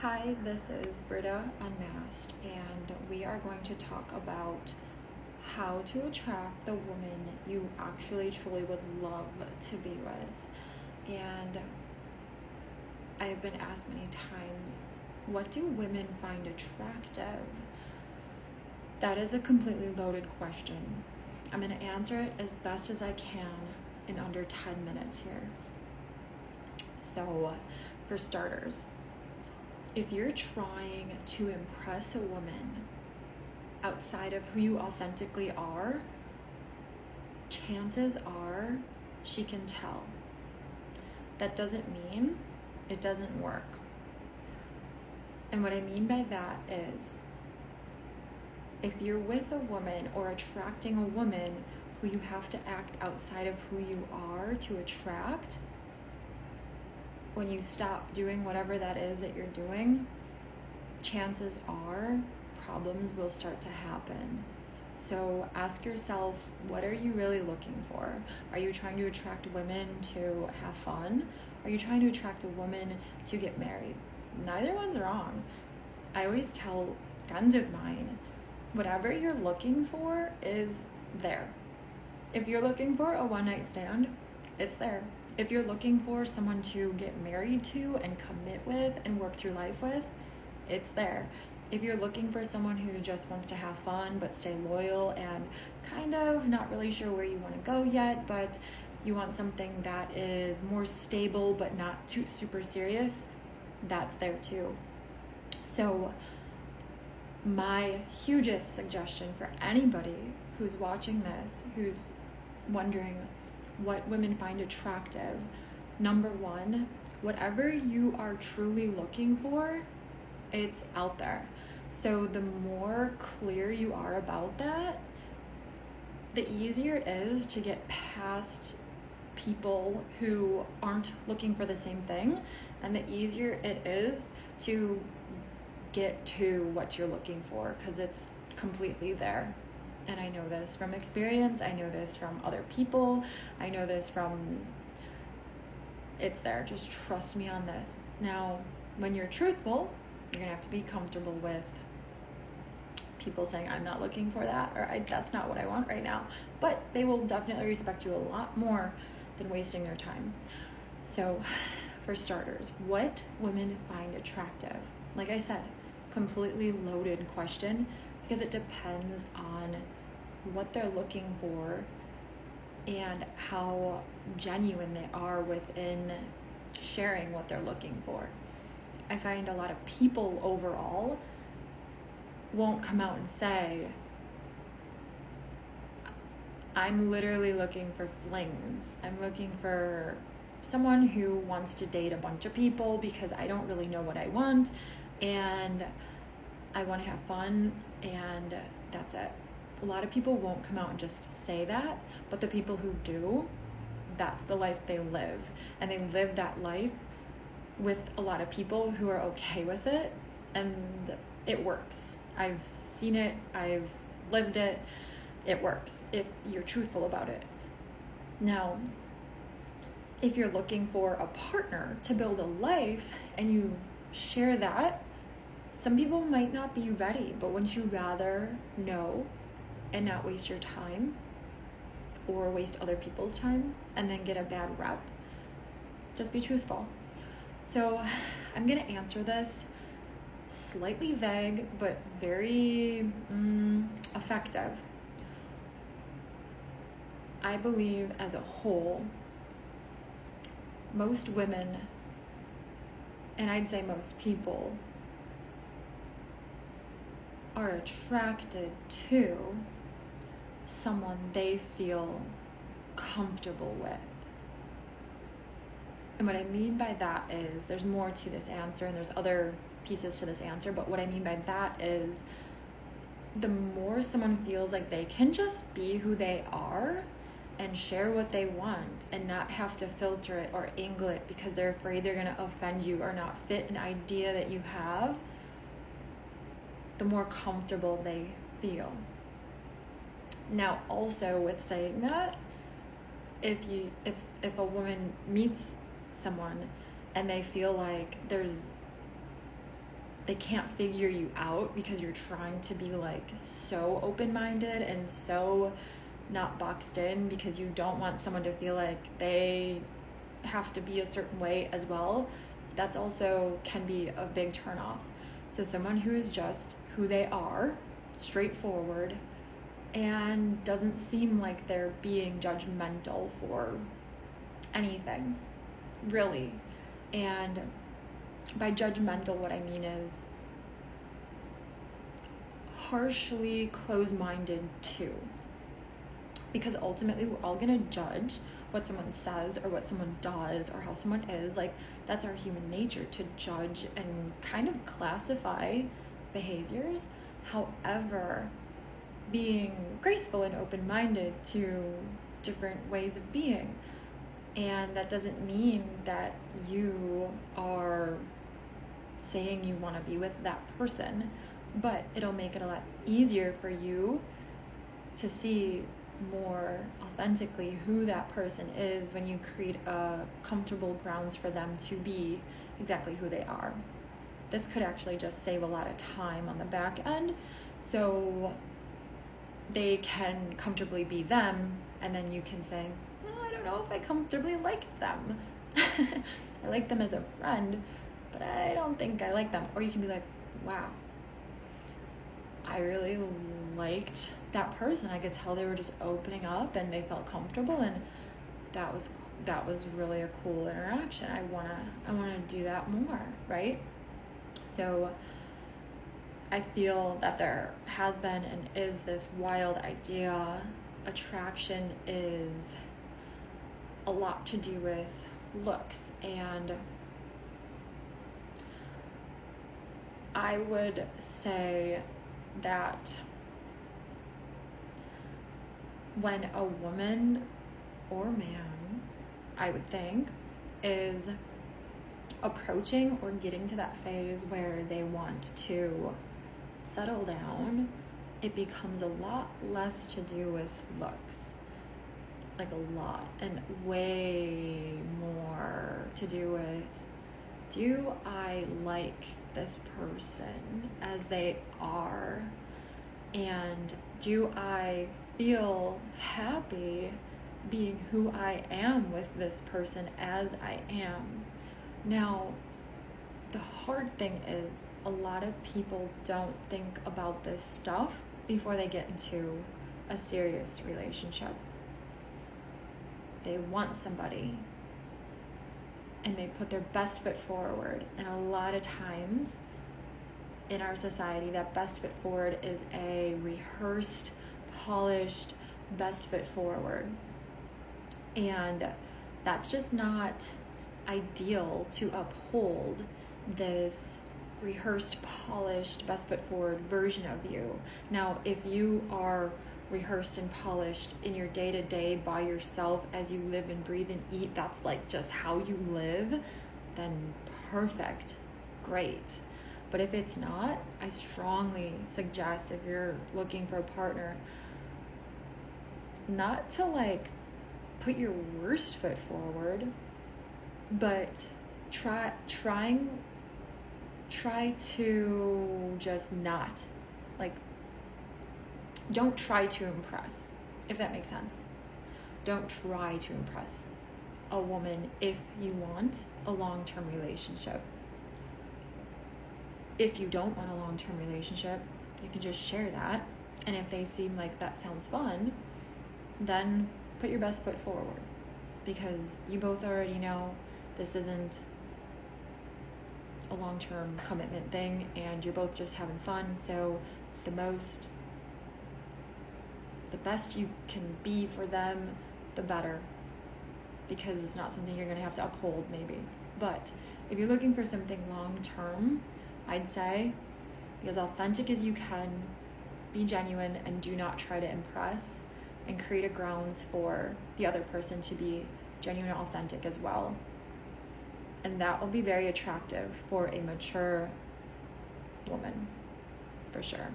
Hi, this is Britta Unmasked, and we are going to talk about how to attract the woman you actually truly would love to be with. And I have been asked many times, what do women find attractive? That is a completely loaded question. I'm going to answer it as best as I can in under 10 minutes here. So, for starters, if you're trying to impress a woman outside of who you authentically are, chances are she can tell. That doesn't mean it doesn't work. And what I mean by that is, if you're with a woman or attracting a woman who you have to act outside of who you are to attract, when you stop doing whatever that is that you're doing, chances are problems will start to happen. So ask yourself, what are you really looking for? Are you trying to attract women to have fun? Are you trying to attract a woman to get married? Neither one's wrong. I always tell friends of mine, whatever you're looking for is there. If you're looking for a one-night stand, it's there. If you're looking for someone to get married to and commit with and work through life with, it's there. If you're looking for someone who just wants to have fun but stay loyal and kind of not really sure where you want to go yet, but you want something that is more stable but not too super serious, that's there too. So my hugest suggestion for anybody who's watching this, who's wondering what women find attractive, number one, whatever you are truly looking for, it's out there. So the more clear you are about that, the easier it is to get past people who aren't looking for the same thing, and the easier it is to get to what you're looking for, because it's completely there. And I know this from experience, I know this from other people, I know this from, it's there, just trust me on this. Now, when you're truthful, you're gonna have to be comfortable with people saying, I'm not looking for that, or that's not what I want right now. But they will definitely respect you a lot more than wasting their time. So, for starters, what women find attractive? Like I said, completely loaded question, because it depends on what they're looking for and how genuine they are within sharing what they're looking for. I find a lot of people overall won't come out and say, I'm literally looking for flings. I'm looking for someone who wants to date a bunch of people because I don't really know what I want and I want to have fun, and that's it. A lot of people won't come out and just say that, but the people who do, that's the life they live. And they live that life with a lot of people who are okay with it, and it works. I've seen it, I've lived it, it works if you're truthful about it. Now, if you're looking for a partner to build a life and you share that, some people might not be ready, but wouldn't you rather know and not waste your time or waste other people's time and then get a bad rep? Just be truthful. So I'm going to answer this slightly vague, but very effective. I believe as a whole, most women, and I'd say most people, are attracted to someone they feel comfortable with. And what I mean by that is, there's more to this answer and there's other pieces to this answer, but what I mean by that is, the more someone feels like they can just be who they are and share what they want and not have to filter it or angle it because they're afraid they're going to offend you or not fit an idea that you have, the more comfortable they feel. Now, also with saying that, if a woman meets someone and they feel like there's they can't figure you out because you're trying to be like so open-minded and so not boxed in, because you don't want someone to feel like they have to be a certain way as well. That's also can be a big turnoff. So someone who is just who they are, straightforward, and doesn't seem like they're being judgmental for anything, really. And by judgmental, what I mean is harshly close-minded too. Because ultimately we're all gonna judge what someone says or what someone does or how someone is. Like, that's our human nature, to judge and kind of classify behaviors. However, being graceful and open-minded to different ways of being. And that doesn't mean that you are saying you want to be with that person, but it'll make it a lot easier for you to see more authentically who that person is when you create a comfortable grounds for them to be exactly who they are. This could actually just save a lot of time on the back end, so they can comfortably be them, and then you can say, well, I don't know if I comfortably like them. I like them as a friend, but I don't think I like them. Or you can be like, wow, I really liked that person. I could tell they were just opening up and they felt comfortable, and that was really a cool interaction. I wanna do that more, right? So I feel that there has been and is this wild idea. Attraction is a lot to do with looks, and I would say that when a woman or man, I would think, is approaching or getting to that phase where they want to settle down, it becomes a lot less to do with looks. Like a lot, and way more to do with, do I like this person as they are? And do I feel happy being who I am with this person as I am? Now, the hard thing is a lot of people don't think about this stuff before they get into a serious relationship. They want somebody and they put their best foot forward, and a lot of times in our society that best foot forward is a rehearsed, polished best foot forward, and that's just not ideal to uphold this rehearsed, polished, best foot forward version of you. Now, if you are rehearsed and polished in your day-to-day by yourself as you live and breathe and eat, that's like just how you live, then perfect, great. But if it's not, I strongly suggest, if you're looking for a partner, not to like put your worst foot forward, but try to just not, like, don't try to impress, if that makes sense. Don't try to impress a woman if you want a long-term relationship. If you don't want a long-term relationship, you can just share that. And if they seem like that sounds fun, then put your best foot forward, because you both already know this isn't a long-term commitment thing and you're both just having fun. So the best you can be for them, the better, because it's not something you're going to have to uphold maybe. But if you're looking for something long-term, I'd say be as authentic as you can, be genuine, and do not try to impress, and create a grounds for the other person to be genuine and authentic as well. And that will be very attractive for a mature woman, for sure.